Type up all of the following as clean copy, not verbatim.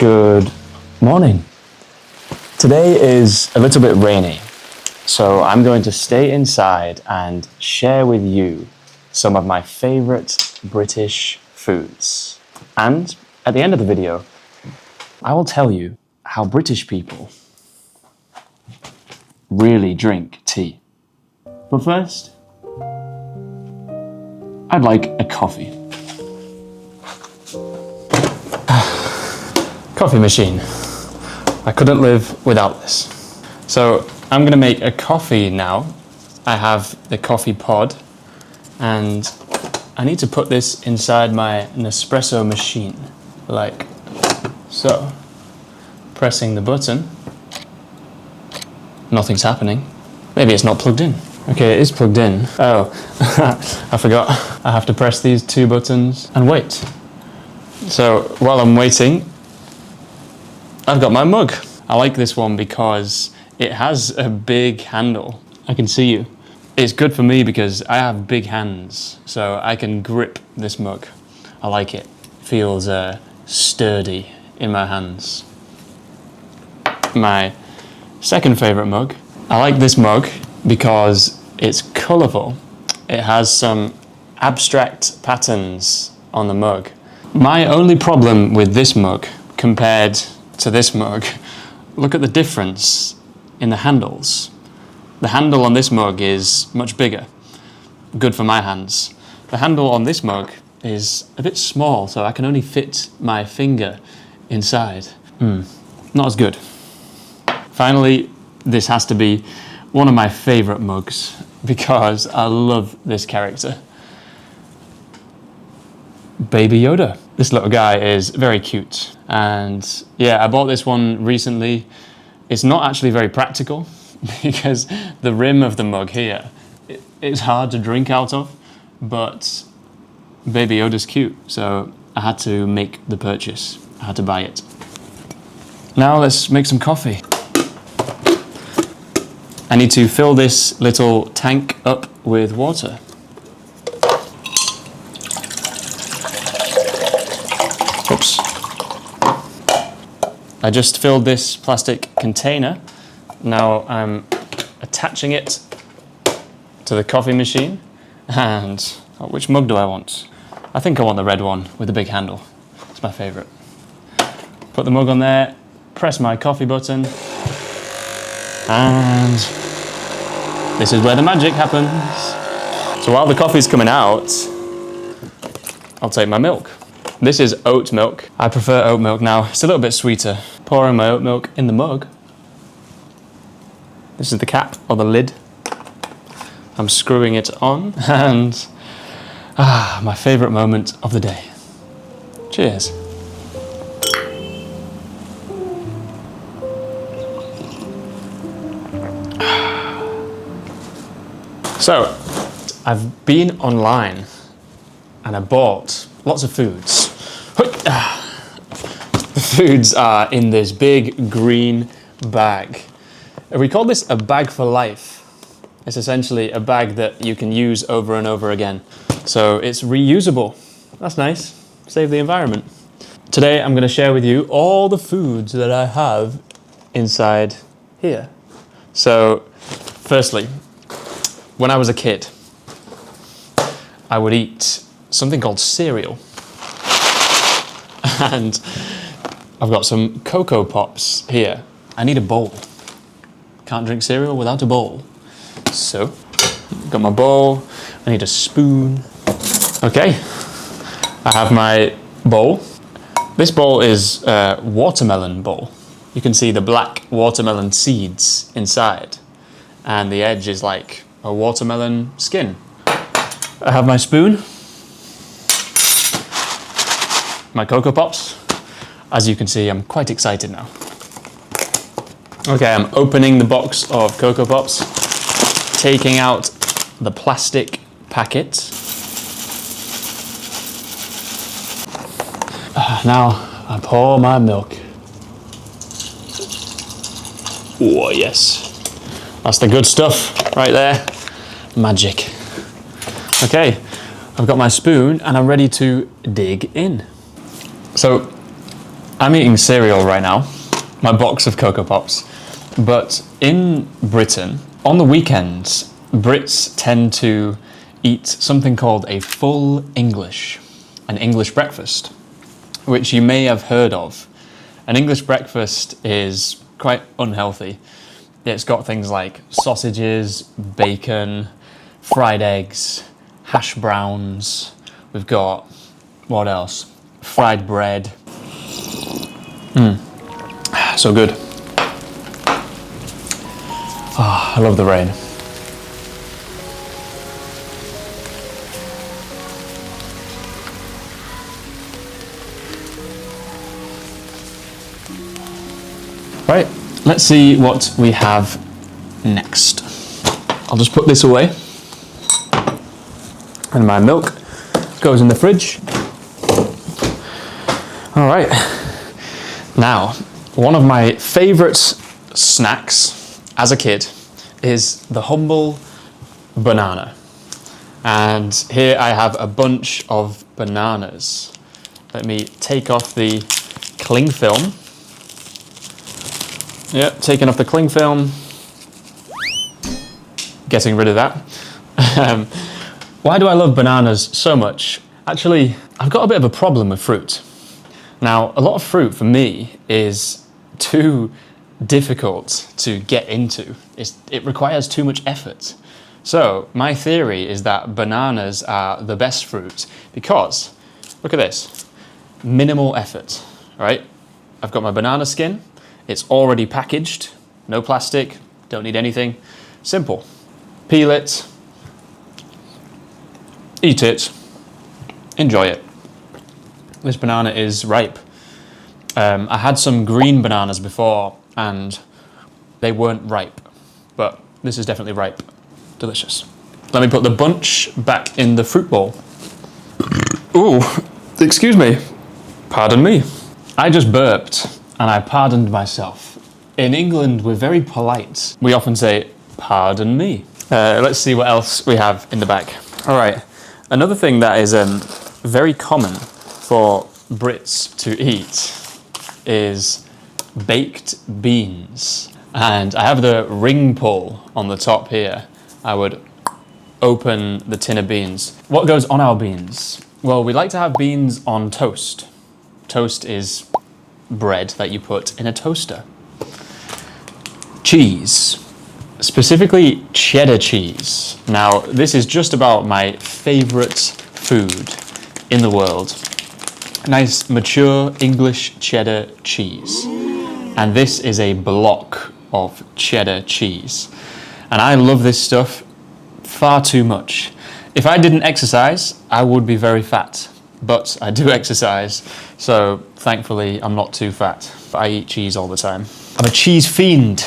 Good morning. Today is a little bit rainy, so I'm going to stay inside and share with you some of my favorite British foods. And at the end of the video, I will tell you how British people really drink tea. But first, I'd like a coffee. Coffee machine. I couldn't live without this. So I'm gonna make a coffee now. I have the coffee pod and I need to put this inside my Nespresso machine, like so. Pressing the button. Nothing's happening. Maybe it's not plugged in. Okay, it is plugged in. Oh, I forgot. I have to press these two buttons and wait. So while I'm waiting, I've got my mug. I like this one because it has a big handle. I can see you. It's good for me because I have big hands, so I can grip this mug. I like it. Feels sturdy in my hands. My second favorite mug. I like this mug because it's colorful. It has some abstract patterns on the mug. My only problem with this mug compared to this mug, look at the difference in the handles. The handle on this mug is much bigger, good for my hands. The handle on this mug is a bit small, so I can only fit my finger inside. Not as good. Finally, this has to be one of my favorite mugs because I love this character. Baby Yoda. This little guy is very cute. And yeah, I bought this one recently. It's not actually very practical because the rim of the mug here, it's hard to drink out of, but Baby Yoda's cute, so I had to make the purchase. I had to buy it. Now let's make some coffee. I need to fill this little tank up with water. Oops. I just filled this plastic container. Now I'm attaching it to the coffee machine. And which mug do I want? I think I want the red one with the big handle. It's my favorite. Put the mug on there, press my coffee button, and this is where the magic happens. So while the coffee's coming out, I'll take my milk. This is oat milk. I prefer oat milk now. It's a little bit sweeter. Pouring my oat milk in the mug. This is the cap or the lid. I'm screwing it on and my favorite moment of the day. Cheers. So, I've been online and I bought lots of foods. The foods are in this big green bag. We call this a bag for life. It's essentially a bag that you can use over and over again. So it's reusable. That's nice. Save the environment. Today I'm going to share with you all the foods that I have inside here. So, firstly, when I was a kid, I would eat something called cereal. And I've got some Cocoa Pops here. I need a bowl. Can't drink cereal without a bowl. So, got my bowl. I need a spoon. Okay, I have my bowl. This bowl is a watermelon bowl. You can see the black watermelon seeds inside. And the edge is like a watermelon skin. I have my spoon, my Cocoa Pops. As you can see, I'm quite excited now. Okay, I'm opening the box of Cocoa Pops, taking out the plastic packet. Now I pour my milk. Oh yes, that's the good stuff right there. Magic. Okay, I've got my spoon and I'm ready to dig in. So I'm eating cereal right now, my box of Cocoa Pops. But in Britain, on the weekends, Brits tend to eat something called a full English, an English breakfast, which you may have heard of. An English breakfast is quite unhealthy. It's got things like sausages, bacon, fried eggs, hash browns. We've got, what else? Fried bread. So good. I love the rain. Right, let's see what we have next. I'll just put this away. And my milk goes in the fridge. All right. Now, one of my favorite snacks as a kid is the humble banana. And here I have a bunch of bananas. Let me take off the cling film. Yep, taking off the cling film. Getting rid of that. Why do I love bananas so much? Actually, I've got a bit of a problem with fruit. Now, a lot of fruit for me is too difficult to get into. It requires too much effort. So, my theory is that bananas are the best fruit because, look at this, minimal effort, right? I've got my banana skin, it's already packaged, no plastic, don't need anything, simple. Peel it, eat it, enjoy it. This banana is ripe. I had some green bananas before and they weren't ripe, but this is definitely ripe. Delicious. Let me put the bunch back in the fruit bowl. Ooh, excuse me. Pardon me. I just burped and I pardoned myself. In England, we're very polite. We often say, pardon me. Let's see what else we have in the bag. All right, another thing that is very common for Brits to eat is baked beans. And I have the ring pull on the top here. I would open the tin of beans. What goes on our beans? Well, we like to have beans on toast. Toast is bread that you put in a toaster. Cheese. Specifically cheddar cheese. Now, this is just about my favorite food in the world. A nice mature English cheddar cheese. And this is a block of cheddar cheese. And I love this stuff far too much. If I didn't exercise, I would be very fat. But I do exercise, so thankfully I'm not too fat. I eat cheese all the time. I'm a cheese fiend.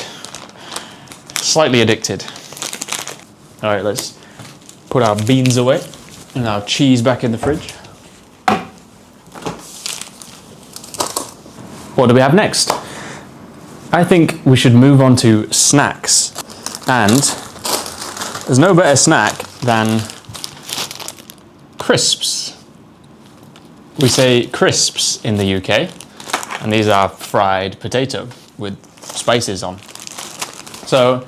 Slightly addicted. All right, let's put our beans away and our cheese back in the fridge. What do we have next? I think we should move on to snacks. And there's no better snack than crisps. We say crisps in the UK, and these are fried potato with spices on. So,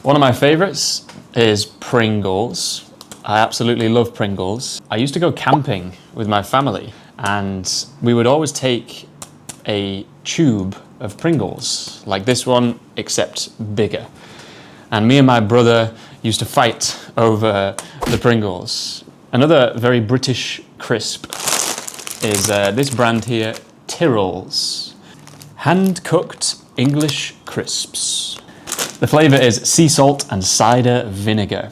one of my favorites is Pringles. I absolutely love Pringles. I used to go camping with my family, and we would always take a tube of Pringles, like this one, except bigger. And me and my brother used to fight over the Pringles. Another very British crisp is this brand here, Tyrrell's. Hand-cooked English crisps. The flavour is sea salt and cider vinegar,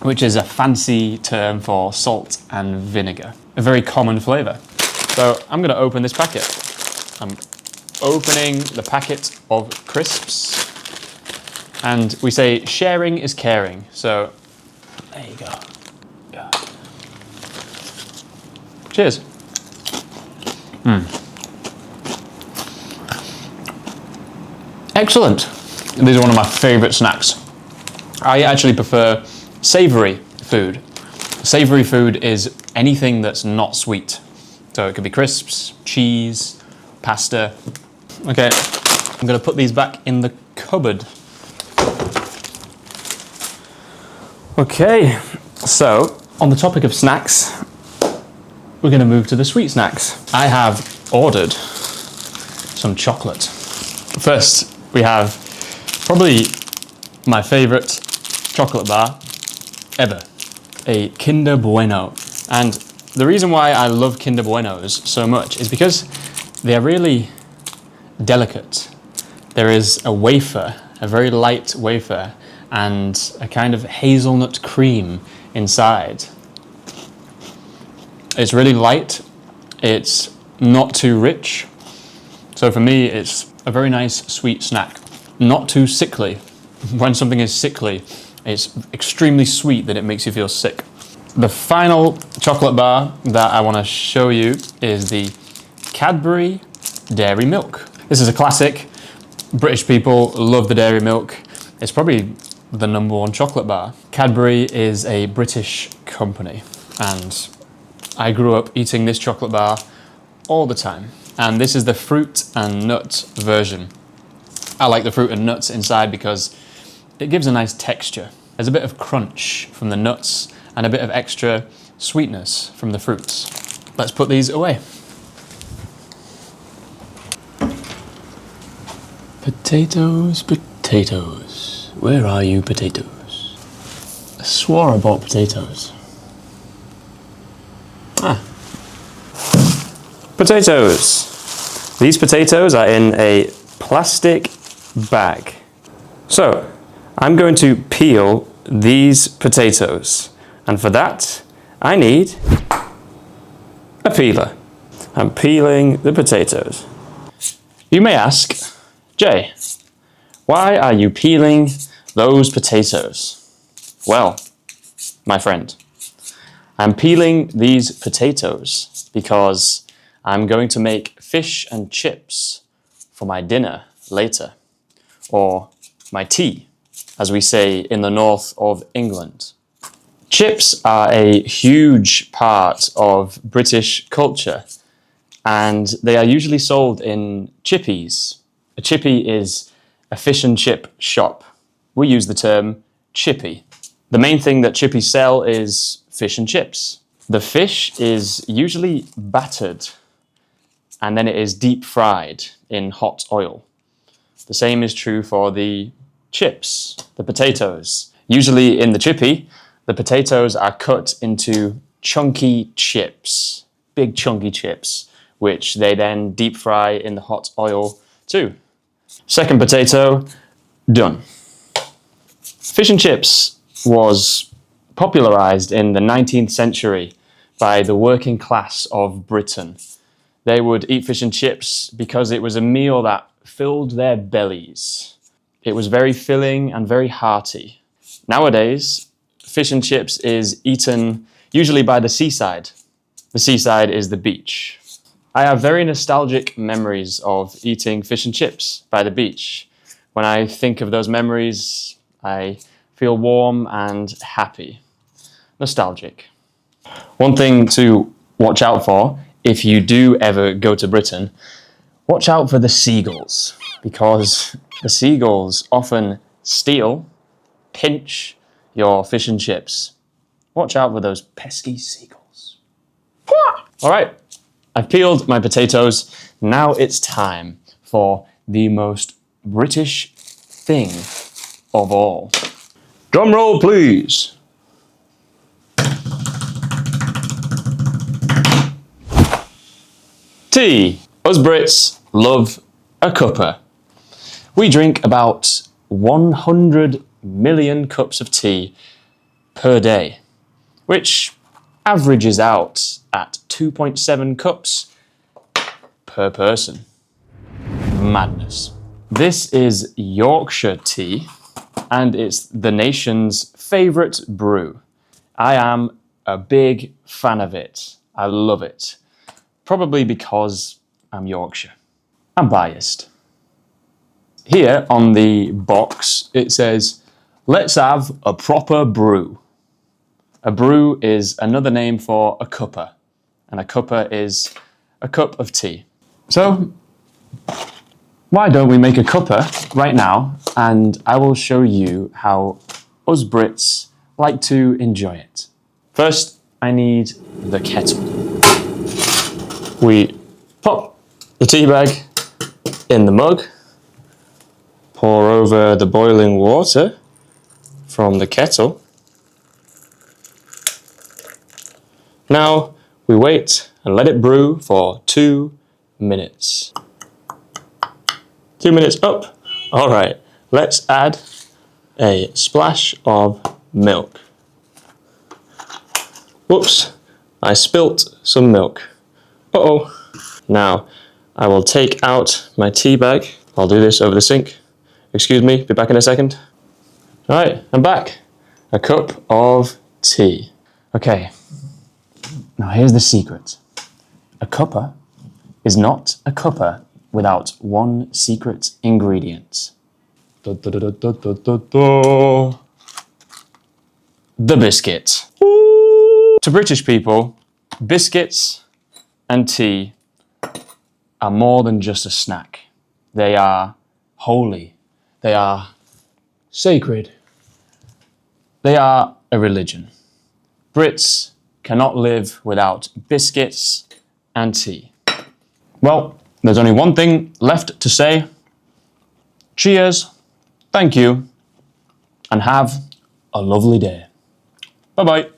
which is a fancy term for salt and vinegar. A very common flavour. So I'm going to open this packet. I'm opening the packet of crisps. And we say sharing is caring. So there you go. Yeah. Cheers. Excellent. These are one of my favourite snacks. I actually prefer savoury food. Savoury food is anything that's not sweet. So it could be crisps, cheese, pasta. Okay, I'm gonna put these back in the cupboard. Okay, so on the topic of snacks, we're gonna move to the sweet snacks. I have ordered some chocolate. First, we have probably my favorite chocolate bar ever, a Kinder Bueno. And the reason why I love Kinder Buenos so much is because they're really delicate. There is a wafer, a very light wafer, and a kind of hazelnut cream inside. It's really light, it's not too rich, so for me it's a very nice sweet snack. Not too sickly. When something is sickly, it's extremely sweet that it makes you feel sick. The final chocolate bar that I want to show you is the Cadbury Dairy Milk. This is a classic. British people love the dairy milk. It's probably the #1 chocolate bar. Cadbury is a British company, and I grew up eating this chocolate bar all the time. And this is the fruit and nut version. I like the fruit and nuts inside because it gives a nice texture. There's a bit of crunch from the nuts and a bit of extra sweetness from the fruits. Let's put these away. Potatoes, potatoes. Where are you, potatoes? I swore I bought potatoes. Potatoes. These potatoes are in a plastic bag. So, I'm going to peel these potatoes. And for that, I need a peeler. I'm peeling the potatoes. You may ask, Jay, why are you peeling those potatoes? Well, my friend, I'm peeling these potatoes because I'm going to make fish and chips for my dinner later, or my tea, as we say in the north of England. Chips are a huge part of British culture, and they are usually sold in chippies. A chippy is a fish and chip shop. We use the term chippy. The main thing that chippies sell is fish and chips. The fish is usually battered, and then it is deep fried in hot oil. The same is true for the chips, the potatoes. Usually in the chippy, the potatoes are cut into chunky chips, big chunky chips, which they then deep fry in the hot oil too. Second potato, done. Fish and chips was popularized in the 19th century by the working class of Britain. They would eat fish and chips because it was a meal that filled their bellies. It was very filling and very hearty. Nowadays, fish and chips is eaten usually by the seaside. The seaside is the beach. I have very nostalgic memories of eating fish and chips by the beach. When I think of those memories, I feel warm and happy. Nostalgic. One thing to watch out for if you do ever go to Britain, watch out for the seagulls, because the seagulls often steal, pinch your fish and chips. Watch out for those pesky seagulls. All right, I've peeled my potatoes. Now it's time for the most British thing of all. Drum roll, please. Tea. Us Brits love a cuppa. We drink about 100 million cups of tea per day, which averages out at 2.7 cups per person. Madness. This is Yorkshire tea, and it's the nation's favourite brew. I am a big fan of it. I love it. Probably because I'm Yorkshire. I'm biased. Here on the box it says, let's have a proper brew. A brew is another name for a cuppa, and a cuppa is a cup of tea. So Why don't we make a cuppa right now, and I will show you how us Brits like to enjoy it. First, I need the kettle. We pop the tea bag in the mug, pour over the boiling water from the kettle. Now we wait and let it brew for 2 minutes. 2 minutes up. All right, let's add a splash of milk. Whoops, I spilt some milk. Uh-oh. Now, I will take out my tea bag. I'll do this over the sink. Excuse me, be back in a second. All right, I'm back. A cup of tea. Okay, now here's the secret. A cuppa is not a cuppa without one secret ingredient. Da, da, da, da, da, da, da. The biscuit. To British people, biscuits and tea are more than just a snack. They are holy. They are sacred. They are a religion. Brits cannot live without biscuits and tea. Well, there's only one thing left to say. Cheers, thank you, and have a lovely day. Bye-bye.